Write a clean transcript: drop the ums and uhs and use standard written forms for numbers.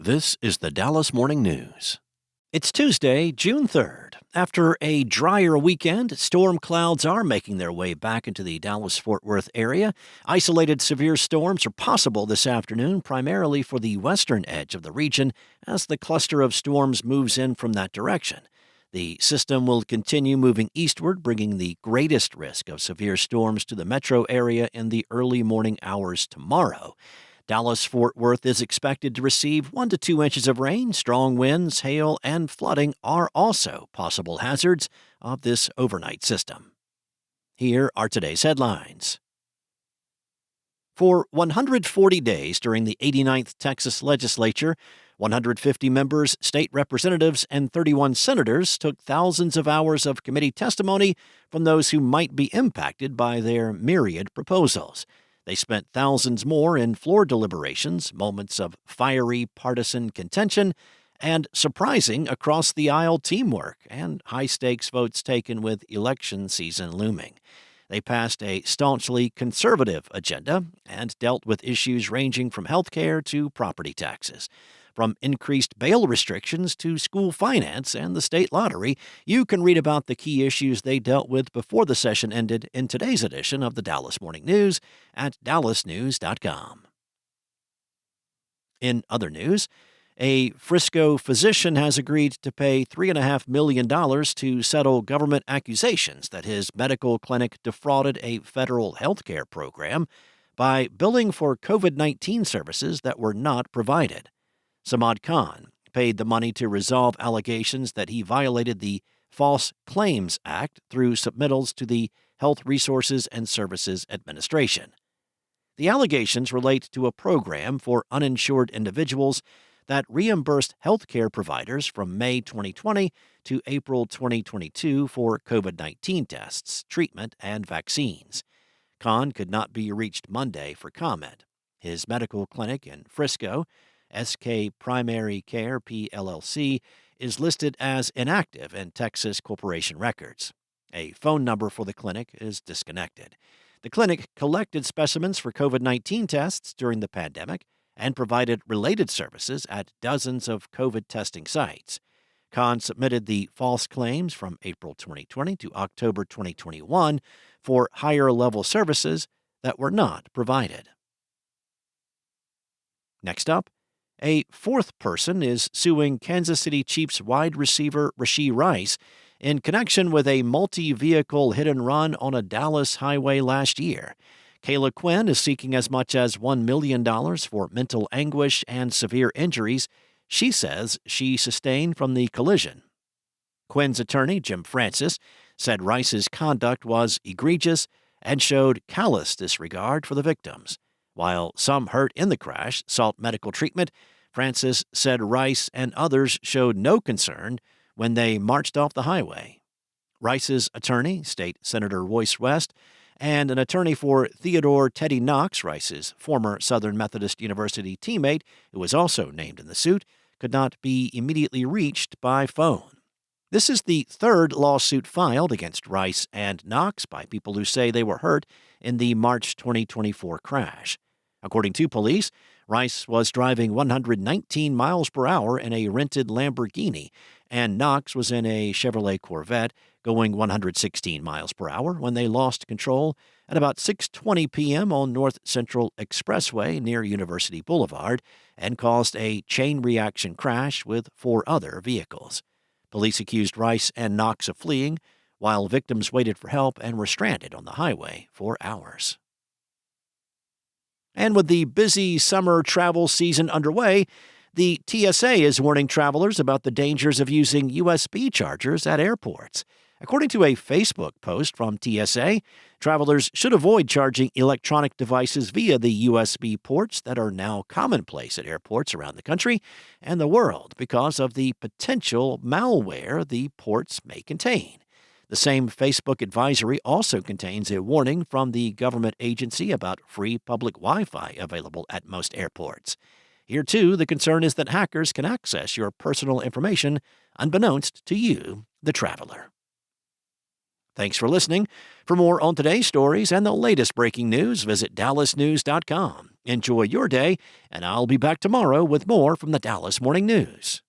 This is the Dallas Morning News. It's Tuesday, June 3rd. After a drier weekend, storm clouds are making their way back into the Dallas-Fort Worth area. Isolated severe storms are possible this afternoon, primarily for the western edge of the region, as the cluster of storms moves in from that direction. The system will continue moving eastward, bringing the greatest risk of severe storms to the metro area in the early morning hours tomorrow. Dallas-Fort Worth is expected to receive 1 to 2 inches of rain. Strong winds, hail, and flooding are also possible hazards of this overnight system. Here are today's headlines. For 140 days during the 89th Texas Legislature, 150 members, state representatives, and 31 senators took thousands of hours of committee testimony from those who might be impacted by their myriad proposals. They spent thousands more in floor deliberations, moments of fiery partisan contention, and surprising across-the-aisle teamwork, and high-stakes votes taken with election season looming. They passed a staunchly conservative agenda and dealt with issues ranging from health care to property taxes. From increased bail restrictions to school finance and the state lottery, you can read about the key issues they dealt with before the session ended in today's edition of the Dallas Morning News at dallasnews.com. In other news, a Frisco physician has agreed to pay $3.5 million to settle government accusations that his medical clinic defrauded a federal health care program by billing for COVID-19 services that were not provided. Samad Khan paid the money to resolve allegations that he violated the False Claims Act through submittals to the Health Resources and Services Administration. The allegations relate to a program for uninsured individuals that reimbursed health care providers from May 2020 to April 2022 for COVID-19 tests, treatment, and vaccines. Khan could not be reached Monday for comment. His medical clinic in Frisco, SK Primary Care PLLC, is listed as inactive in Texas corporation records. A phone number for the clinic is disconnected. The clinic collected specimens for COVID-19 tests during the pandemic and provided related services at dozens of COVID testing sites. Khan submitted the false claims from April 2020 to October 2021 for higher-level services that were not provided. Next up, a fourth person is suing Kansas City Chiefs wide receiver Rashee Rice in connection with a multi-vehicle hit-and-run on a Dallas highway last year. Kayla Quinn is seeking as much as $1 million for mental anguish and severe injuries she says she sustained from the collision. Quinn's attorney, Jim Francis, said Rice's conduct was egregious and showed callous disregard for the victims. While some hurt in the crash sought medical treatment, Francis said Rice and others showed no concern when they marched off the highway. Rice's attorney, State Senator Royce West, and an attorney for Theodore Teddy Knox, Rice's former Southern Methodist University teammate, who was also named in the suit, could not be immediately reached by phone. This is the third lawsuit filed against Rice and Knox by people who say they were hurt in the March 2024 crash. According to police, Rice was driving 119 miles per hour in a rented Lamborghini, and Knox was in a Chevrolet Corvette going 116 miles per hour when they lost control at about 6:20 p.m. on North Central Expressway near University Boulevard and caused a chain reaction crash with 4 other vehicles. Police accused Rice and Knox of fleeing, while victims waited for help and were stranded on the highway for hours. And with the busy summer travel season underway, the TSA is warning travelers about the dangers of using USB chargers at airports. According to a Facebook post from TSA, travelers should avoid charging electronic devices via the USB ports that are now commonplace at airports around the country and the world because of the potential malware the ports may contain. The same Facebook advisory also contains a warning from the government agency about free public Wi-Fi available at most airports. Here, too, the concern is that hackers can access your personal information unbeknownst to you, the traveler. Thanks for listening. For more on today's stories and the latest breaking news, visit dallasnews.com. Enjoy your day, and I'll be back tomorrow with more from the Dallas Morning News.